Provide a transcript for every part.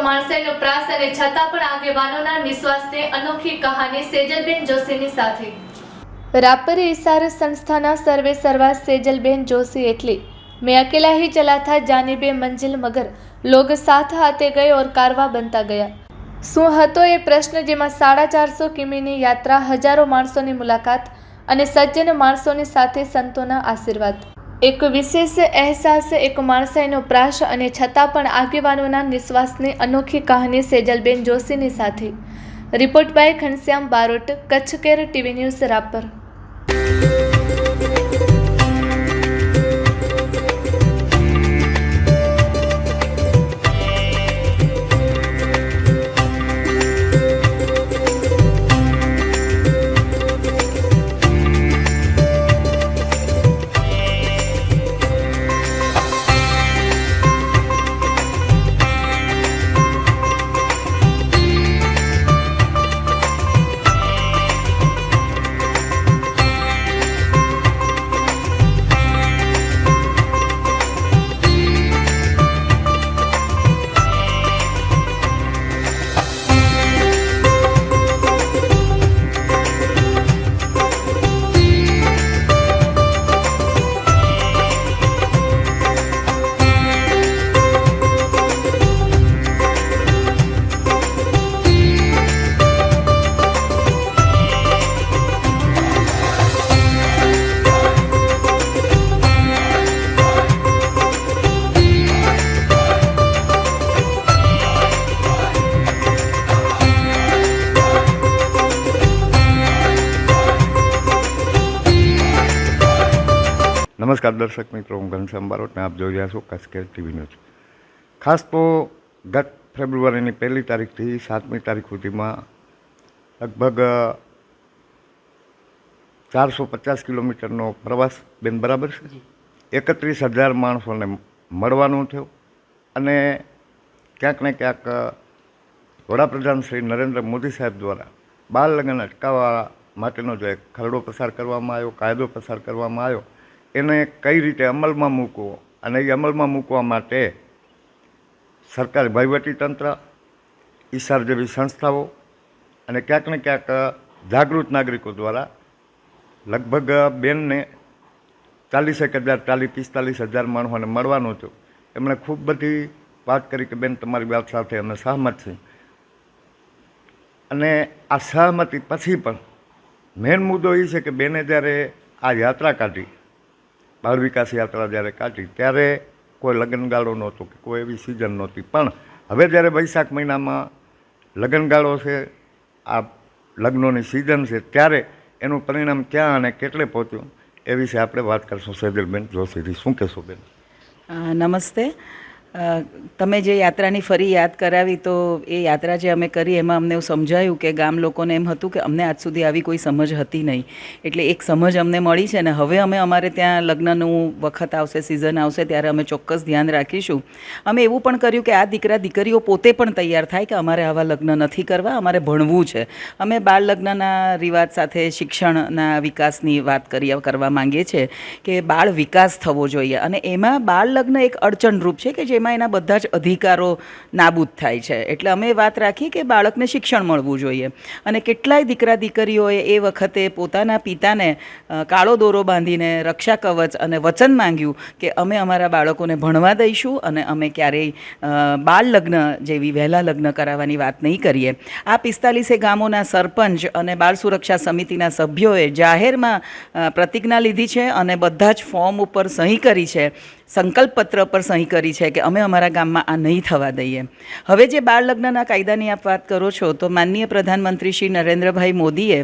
માણસાઈનો પ્રાસ અને છતાં પણ આગેવાનોના નિશ્વાસને અનોખી કહાની સેજલબેન જોશીની સાથે। रापर इशार संस्थाना सर्वे सर्वा सेजलबेन जोशी एटली मैं अकेला ही चला था जानिबे मंजिल मगर लोग साथ आते गए और कारवा बनता गया। શું હતો એ પ્રશ્ન જેમાં 450 કિમીની યાત્રા, હજારો માણસોની મુલાકાત અને સજ્જન માણસોની સાથે સંતોના આશીર્વાદ, એક વિશેષ અહેસાસ, એક માણસાઈનો પ્રાસ અને છતાં પણ આગેવાનોના નિશ્વાસની અનોખી કહાની સેજલબેન જોશીની સાથે। Report by Ghanshyam Barot, Kutch Care TV News, Rapar. नमस्कार दर्शक मित्रों, हूँ घनश्याम बारोट ने आप जो रहा छो कच्छ केर टीवी न्यूज। खास तो गत फेब्रुआरी 1 तारीख थी 7 तारीख सुधी में लगभग 450 किलोमीटर प्रवास बेन बराबर है। 31,000 माणसों ने मळवानुं थयुं अने क्यांक ने क्यांक वडाप्रधान श्री नरेन्द्र मोदी साहेब द्वारा बाल लग्न अटकाववा माटेनो जो एक खरडो पसार करवामां आव्यो, कायदो पसार करवामां आव्यो, એને કઈ રીતે અમલમાં મૂકવો અને એ અમલમાં મૂકવા માટે સરકાર, વહીવટીતંત્ર, ઈશાર જેવી સંસ્થાઓ અને ક્યાંક ને ક્યાંક જાગૃત નાગરિકો દ્વારા લગભગ બેનને 40,000-45,000 માણસોને મળવાનું હતું। એમણે ખૂબ બધી વાત કરી કે બેન તમારી વાત સાથે અમે સહમત છીએ અને આ સહમતિ પછી પણ મેઇન મુદ્દો એ છે કે બેને જ્યારે આ યાત્રા કાઢી, બાળ વિકાસ યાત્રા જ્યારે કાઢી ત્યારે કોઈ લગ્નગાળો નહોતો કે કોઈ એવી સિઝન નહોતી, પણ હવે જ્યારે વૈશાખ મહિનામાં લગ્નગાળો છે, આ લગ્નોની સિઝન છે, ત્યારે એનું પરિણામ ક્યાં અને કેટલે પહોંચ્યું એ વિશે આપણે વાત કરશું સેજલબેન જોશીથી। શું કહેશો બેન? નમસ્તે। તમે જે યાત્રાની ફરી યાદ કરાવી, તો એ યાત્રા જે અમે કરી એમાં અમને એવું સમજાયું કે ગામ લોકોને એમ હતું કે અમને આજ સુધી આવી કોઈ સમજ હતી નહીં, એટલે એક સમજ અમને મળી છે ને હવે અમે અમારે ત્યાં લગ્નનું વખત આવશે, સિઝન આવશે ત્યારે અમે ચોક્કસ ધ્યાન રાખીશું। અમે એવું પણ કર્યું કે આ દીકરા દીકરીઓ પોતે પણ તૈયાર થાય કે અમારે આવા લગ્ન નથી કરવા, અમારે ભણવું છે। અમે બાળ લગ્નના રિવાજ સાથે શિક્ષણના વિકાસની વાત કરવા માંગીએ છીએ કે બાળ વિકાસ થવો જોઈએ અને એમાં બાળ લગ્ન એક અડચણરૂપ છે કે એમાં એના બધા જ અધિકારો નાબૂદ થાય છે। એટલે અમે વાત રાખી કે બાળકને શિક્ષણ મળવું જોઈએ અને કેટલાય દીકરા દીકરીઓએ એ વખતે પોતાના પિતાને કાળો દોરો બાંધીને રક્ષા કવચ અને વચન માંગ્યું કે અમે અમારા બાળકોને ભણવા દઈશું અને અમે ક્યારેય બાળ લગ્ન જેવી વહેલા લગ્ન કરાવવાની વાત નહીં કરીએ। આ 45 ગામોના સરપંચ અને બાળ સુરક્ષા સમિતિના સભ્યોએ જાહેરમાં પ્રતિજ્ઞા લીધી છે અને બધા જ ફોર્મ ઉપર સહી કરી છે, સંકલ્પ પત્ર પર સહી કરી છે કે અમે અમારા ગામમાં આ નહીં થવા દઈએ। હવે જે બાળ લગ્નના કાયદાની આપ વાત કરો છો, તો માનનીય પ્રધાનમંત્રી શ્રી નરેન્દ્રભાઈ મોદીએ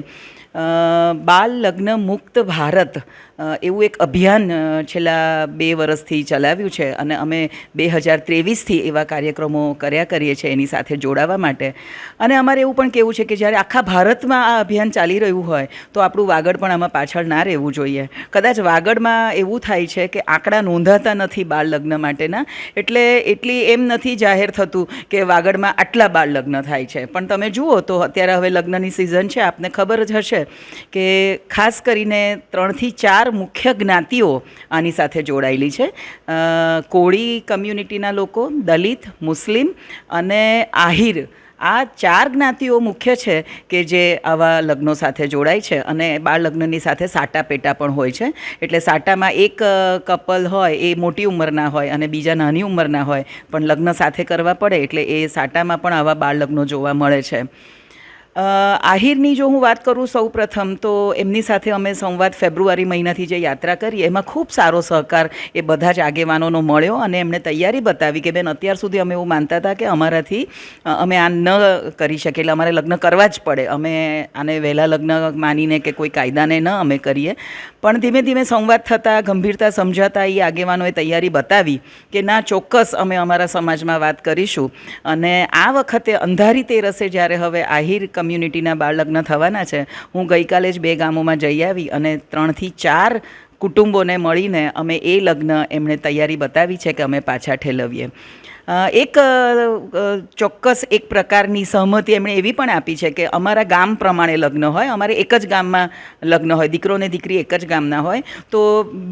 બાળ લગ્ન મુક્ત ભારત એવું એક અભિયાન છેલ્લા 2 વર્ષથી ચલાવ્યું છે અને અમે 2023થી એવા કાર્યક્રમો કર્યા કરીએ છીએ એની સાથે જોડાવા માટે। અને અમારે એવું પણ કહેવું છે કે જ્યારે આખા ભારતમાં આ અભિયાન ચાલી રહ્યું હોય તો આપણું વાગડ પણ આમાં પાછળ ના રહેવું જોઈએ। કદાચ વાગડમાં એવું થાય છે કે આંકડા નોંધાતા નથી બાળ લગ્ન માટેના, એટલે એટલી એમ નથી જાહેર થતું કે વાગડમાં આટલા બાળ લગ્ન થાય છે। પણ તમે જુઓ તો અત્યારે હવે લગ્નની સિઝન છે, આપને ખબર જ હશે કે ખાસ કરીને 3 થી 4 4 મુખ્ય જ્ઞાતિઓ આની સાથે જોડાયેલી છે. કોળી કમ્યુનિટીના લોકો, દલિત, મુસ્લિમ અને આહિર, આ 4 જ્ઞાતિઓ મુખ્ય છે કે જે આવા લગ્નો સાથે જોડાય છે. અને બાળ લગ્નની સાથે સાટા પેટા પણ હોય છે. એટલે સાટામાં એક કપલ હોય એ મોટી ઉંમરના હોય અને બીજા નાની ઉંમરના હોય, પણ લગ્ન સાથે કરવા પડે એટલે એ સાટામાં પણ આવા બાળ લગ્નો જોવા મળે છે. આહિરની જો હું વાત કરું સૌ પ્રથમ તો એમની સાથે અમે સંવાદ ફેબ્રુઆરી મહિનાથી જે યાત્રા કરી એમાં ખૂબ સારો સહકાર એ બધા જ આગેવાનોનો મળ્યો અને એમણે તૈયારી બતાવી કે બેન અત્યાર સુધી અમે એવું માનતા હતા કે અમારાથી અમે આ ન કરી શકીએ એટલે અમારે લગ્ન કરવા જ પડે, અમે આને વહેલા લગ્ન માનીને કે કોઈ કાયદાને ન અમે કરીએ. પણ ધીમે ધીમે સંવાદ થતાં, ગંભીરતા સમજાતા એ આગેવાનોએ તૈયારી બતાવી કે ના, ચોક્કસ અમે અમારા સમાજમાં વાત કરીશું. અને આ વખતે અંધારી તેરસે જ્યારે હવે આહિર કમ્યુનિટીના બાળ લગ્ન થવાના છે, હું ગઈકાલે જ 2 ગામોમાં જઈ આવી અને 3 થી 4 કુટુંબોને મળીને અમે એ લગ્ન એમણે તૈયારી બતાવી છે કે અમે પાછા ઠેલવીએ. એક ચોક્કસ એક પ્રકારની સહમતિ એમણે એવી પણ આપી છે કે અમારા ગામ પ્રમાણે લગ્ન હોય, અમારે એક જ ગામમાં લગ્ન હોય, દીકરો ને દીકરી એક જ ગામના હોય. તો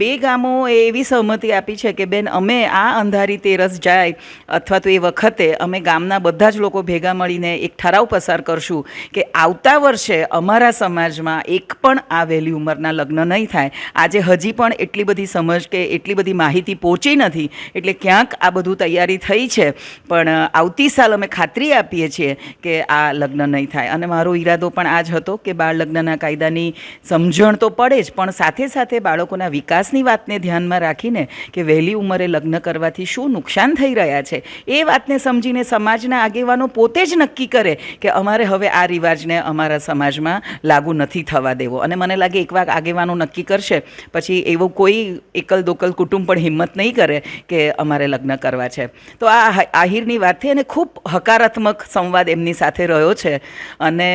2 ગામોએ એવી સહમતિ આપી છે કે બેન અમે આ અંધારી તેરસ જાય અથવા તો એ વખતે અમે ગામના બધા જ લોકો ભેગા મળીને એક ઠરાવ પસાર કરશું કે આવતા વર્ષે અમારા સમાજમાં એક પણ આ વહેલી ઉંમરના લગ્ન નહીં થાય. આજે હજી પણ એટલી બધી સમજ કે એટલી બધી માહિતી પહોંચી નથી, એટલે ક્યાંક આ બધું તૈયારી થઈ છે, પણ આવતી સાલ અમે ખાતરી આપીએ છીએ કે આ લગ્ન નહીં થાય. અને મારો ઈરાદો પણ આ જ હતો કે બાળ લગ્નના કાયદાની સમજણ તો પડે જ, પણ સાથે સાથે બાળકોના વિકાસની વાતને ધ્યાનમાં રાખીને કે વહેલી ઉંમરે લગ્ન કરવાથી શું નુકસાન થઈ રહ્યા છે એ વાતને સમજીને સમાજના આગેવાનો પોતે જ નક્કી કરે કે અમારે હવે આ રિવાજને અમારા સમાજમાં લાગુ નથી થવા દેવો. અને મને લાગે એકવાર આગેવાનો નક્કી કરશે પછી એવું કોઈ એકલ દોકલ કુટુંબ પણ હિંમત નહીં કરે કે અમારે લગ્ન કરવા છે. તો આ આહિરની વાત થઈ અને ખૂબ હકારાત્મક સંવાદ એમની સાથે રહ્યો છે. અને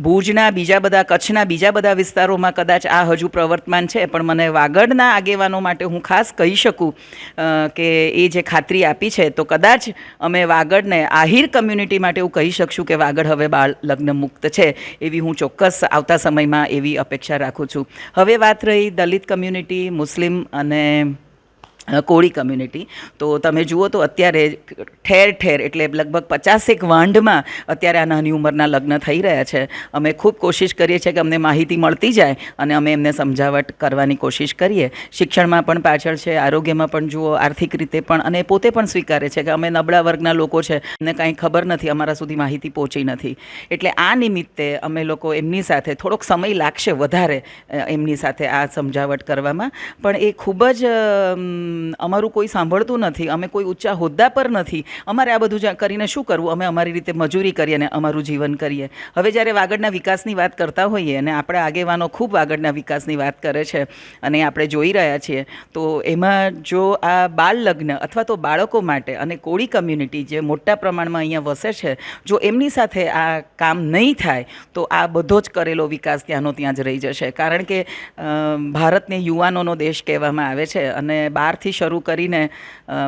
ભુજના બીજા બધા, કચ્છના બીજા બધા વિસ્તારોમાં કદાચ આ હજુ પ્રવર્તમાન છે, પણ મને વાગડના આગેવાનો માટે હું ખાસ કહી શકું કે એ જે ખાતરી આપી છે તો કદાચ અમે વાગડને, આહિર કમ્યુનિટી માટે એવું કહી શકશું કે વાગડ હવે બાળ લગ્ન મુક્ત છે. એવી હું ચોક્કસ આવતા સમયમાં એવી અપેક્ષા રાખું છું. હવે વાત રહી દલિત કમ્યુનિટી, મુસ્લિમ અને કોળી કમ્યુનિટી. તો તમે જુઓ તો અત્યારે ઠેર ઠેર એટલે લગભગ 50 વાંઢમાં અત્યારે આ નાની ઉંમરના લગ્ન થઈ રહ્યા છે. અમે ખૂબ કોશિશ કરીએ છીએ કે અમને માહિતી મળતી જાય અને અમે એમને સમજાવટ કરવાની કોશિશ કરીએ. શિક્ષણમાં પણ પાછળ છે, આરોગ્યમાં પણ જુઓ, આર્થિક રીતે પણ, અને પોતે પણ સ્વીકારે છે કે અમે નબળા વર્ગના લોકો છે, અમને કાંઈ ખબર નથી, અમારા સુધી માહિતી પહોંચી નથી. એટલે આ નિમિત્તે અમે લોકો એમની સાથે થોડોક સમય લાગશે વધારે એમની સાથે આ સમજાવટ કરવામાં, પણ એ ખૂબ જ અમારું કોઈ સાંભળતું નથી. અમે કોઈ ઊંચા હોદ્દા પર નથી. અમારે આ બધું કરીને શું કરવું? અમે અમારી રીતે મજૂરી કરીએ અને અમારું જીવન કરીએ. હવે જ્યારે વાગડના વિકાસની વાત કરતા હોઈએ અને આપણા આગેવાનો ખૂબ વાગડના વિકાસની વાત કરે છે અને આપણે જોઈ રહ્યા છીએ, તો એમાં જો આ બાળ લગ્ન અથવા તો બાળકો માટે અને કોળી કમ્યુનિટી જે મોટા પ્રમાણમાં અહીંયા વસે છે, જો એમની સાથે આ કામ નહીં થાય તો આ બધો જ કરેલો વિકાસ ત્યાંનો ત્યાં જ રહી જશે. કારણ કે ભારતને યુવાનોનો દેશ કહેવામાં આવે છે અને 12થી શરૂ કરીને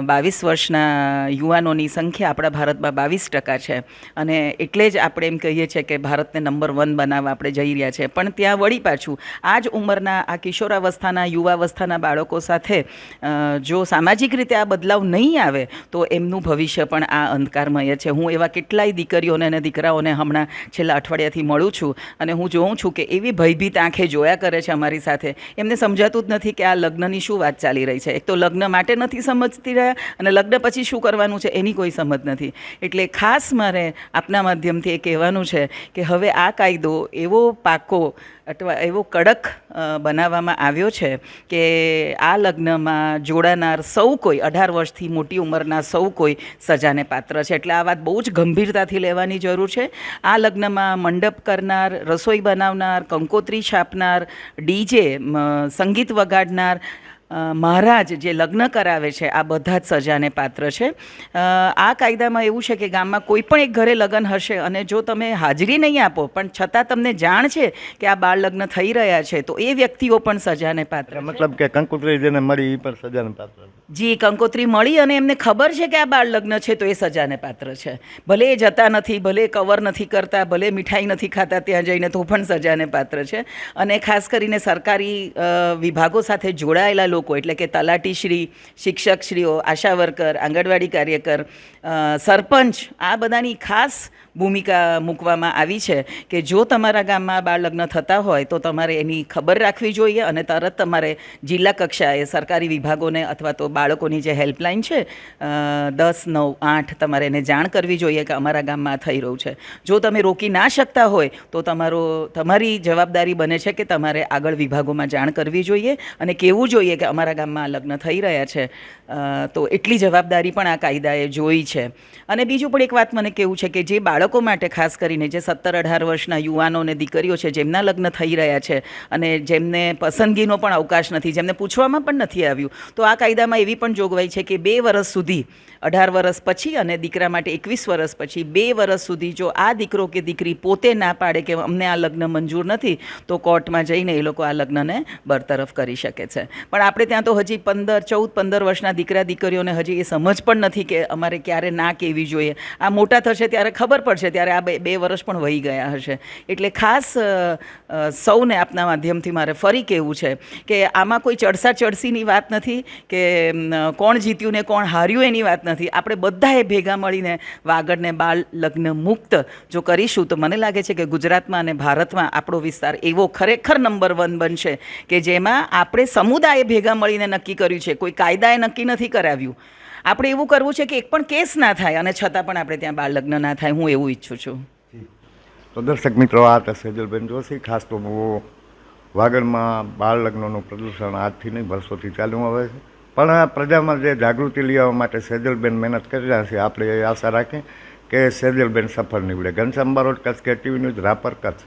22 વર્ષના યુવાનોની સંખ્યા આપણા ભારતમાં 22% છે. અને એટલે જ આપણે એમ કહીએ છીએ કે ભારતને નંબર 1 બનાવવા આપણે જઈ રહ્યા છે. પણ ત્યાં વળી પાછું આ જ ઉંમરના, આ કિશોરાવસ્થાના, યુવાવસ્થાના બાળકો સાથે જો સામાજિક રીતે આ બદલાવ નહીં આવે તો એમનું ભવિષ્ય પણ આ અંધકારમય છે. હું એવા કેટલાય દીકરીઓને અને દીકરાઓને હમણાં છેલ્લા અઠવાડિયાથી મળું છું અને હું જોઉં છું કે એવી ભયભીત આંખે જોયા કરે છે અમારી સાથે. એમને સમજાતું જ નથી કે આ લગ્નની શું વાત ચાલી રહી છે. એક તો લગ્ન માટે નથી સમજતી રહ્યા અને લગ્ન પછી શું કરવાનું છે એની કોઈ સમજ નથી. એટલે ખાસ મારે આપના માધ્યમથી એ કહેવાનું છે કે હવે આ કાયદો એવો પાકો અથવા એવો કડક બનાવવામાં આવ્યો છે કે આ લગ્નમાં જોડાનાર સૌ કોઈ, 18 વર્ષથી મોટી ઉંમરના સૌ કોઈ સજાને પાત્ર છે. એટલે આ વાત બહુ જ ગંભીરતાથી લેવાની જરૂર છે. આ લગ્નમાં મંડપ કરનાર, રસોઈ બનાવનાર, કંકોત્રી છાપનાર, ડીજે, સંગીત વગાડનાર, મહારાજ જે લગ્ન કરાવે છે આ બધા જ સજાને પાત્ર છે. આ કાયદામાં એવું છે કે ગામમાં કોઈ પણ એક ઘરે લગ્ન હશે અને જો તમે હાજરી નહીં આપો પણ છતાં તમને જાણ છે કે આ બાળ લગ્ન થઈ રહ્યા છે તો એ વ્યક્તિઓ પણ સજાને પાત્ર છે. મતલબ કે કંકોત્રી જેને મળી એ પણ સજાને પાત્ર. જી, કંકોત્રી મળી અને એમને ખબર છે કે આ બાળ લગ્ન છે તો એ સજાને પાત્ર છે. ભલે એ જતા નથી, ભલે કવર નથી કરતા, ભલે મીઠાઈ નથી ખાતા ત્યાં જઈને, તો પણ સજાને પાત્ર છે. અને ખાસ કરીને સરકારી વિભાગો સાથે જોડાયેલા લોકો એટલે કે તલાટીશ્રી, શિક્ષકશ્રીઓ, આશા વર્કર, આંગણવાડી કાર્યકર, સરપંચ, આ બધાની ખાસ ભૂમિકા મૂકવામાં આવી છે કે જો તમારા ગામમાં બાળ લગ્ન થતા હોય તો તમારે એની ખબર રાખવી જોઈએ અને તરત તમારે જિલ્લા કક્ષાએ સરકારી વિભાગોને અથવા તો બાળકોની જે હેલ્પલાઇન છે 10 9 8 તમારે એને જાણ કરવી જોઈએ કે અમારા ગામમાં થઈ રહ્યું છે. જો તમે રોકી ના શકતા હોય તો તમારી જવાબદારી બને છે કે તમારે આગળ વિભાગોમાં જાણ કરવી જોઈએ અને કહેવું જોઈએ કે અમારા ગામમાં લગ્ન થઈ રહ્યા છે. તો એટલી જવાબદારી પણ આ કાયદાએ જોઈ છે. અને બીજું પણ એક વાત મને કહેવું છે કે જે બાળકો માટે ખાસ કરીને જે 17-18 વર્ષના યુવાનો અને દીકરીઓ છે જેમના લગ્ન થઈ રહ્યા છે અને જેમને પસંદગીનો પણ અવકાશ નથી, જેમને પૂછવામાં પણ નથી આવ્યું, તો આ કાયદામાં એવી પણ જોગવાઈ છે કે 2 વર્ષ સુધી, 18 વર્ષ પછી અને દીકરા માટે 21 વર્ષ પછી 2 વર્ષ સુધી જો આ દીકરો કે દીકરી પોતે ના પાડે કે અમને આ લગ્ન મંજૂર નથી તો કોર્ટમાં જઈને એ લોકો આ લગ્નને બરતરફ કરી શકે છે. પણ આપણે ત્યાં તો હજી 14-15 વર્ષના દીકરા દીકરીઓને હજી એ સમજ પણ નથી કે અમારે ક્યારે ના કહેવી જોઈએ. આ મોટા થશે ત્યારે ખબર પડશે, ત્યારે આ 2 વર્ષ પણ વહી ગયા હશે. એટલે ખાસ સૌને આપના માધ્યમથી મારે ફરી કહેવું છે કે આમાં કોઈ ચડસા ચડસીની વાત નથી કે કોણ જીત્યું ને કોણ હાર્યું એની વાત નથી. આપણે બધાએ ભેગા મળીને વાગડને બાળ લગ્ન મુક્ત જો કરીશું તો મને લાગે છે કે ગુજરાતમાં અને ભારતમાં આપણો વિસ્તાર એવો ખરેખર નંબર 1 બનશે કે જેમાં આપણે સમુદાયે ભેગા મળીને નક્કી કર્યું છે, કોઈ કાયદાએ નક્કી નથી કરાવ્યું. આપણે એવું કરવું છે કે એક પણ કેસ ના થાય અને છતાં પણ આપણે ત્યાં બાળ લગ્ન ના થાય. હું એવું ઈચ્છું છું. તો દર્શક મિત્રો, આ હતા સેજલબેન જોશી. ખાસ તો વાગડમાં બાળ લગ્નનું પ્રદૂષણ આજથી નહીં વર્ષોથી ચાલુ આવે છે, પણ પ્રજામાં જે જાગૃતિ લેવા માટે સેજલબેન મહેનત કરી રહ્યા છે. આપણે એ આશા રાખીએ કે સેજલબેન સફળ નીવડે. ઘનશ્યામ બારોટ, કચ્છ કે ટીવી ન્યૂઝ, રાપર, કચ્છ.